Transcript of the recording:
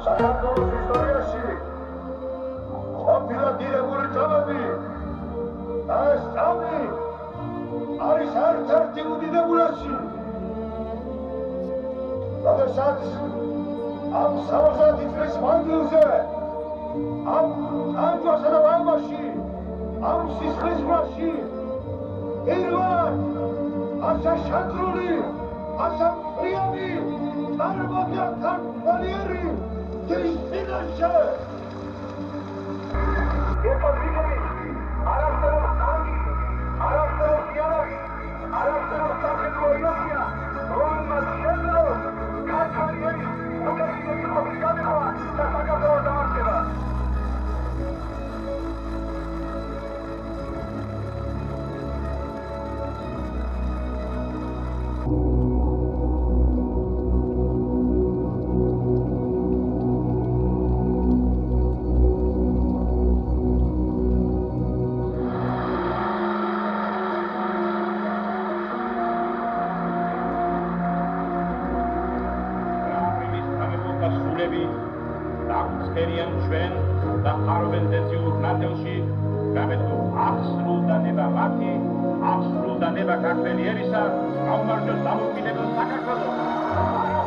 საქართველოს ისტორიაში ყოფილა დიდებული წამები და ეს წამი არის ერთ-ერთი უდიდებულესი. როდესაც ამ 60 წლის მანძილზე ამ ტანჯვასა და ვაიმაში ამ სისხლისღვრაში პირველად ასა შადრული, ასა ფრიანი წარმოგდა ქართველი დის წინაშე. იყო ვიგები, არასდროს ტანკი, არასდროს იარაღი, არასდროს სახელმწიფო ილუსია, რომელმაც შეძლო ქართველი უკეთილესი ყოფის გამიღება და საქართველოს დამარცხება. Daruțcărien ჩვენ და ხარობენ დეციურ ნათელში, გამეთუ აღსრულდა ნება მათი, აღსრულდა ნება ქართველიერისა, გაუმარჯოს დამოუკიდებელ საქართველოს.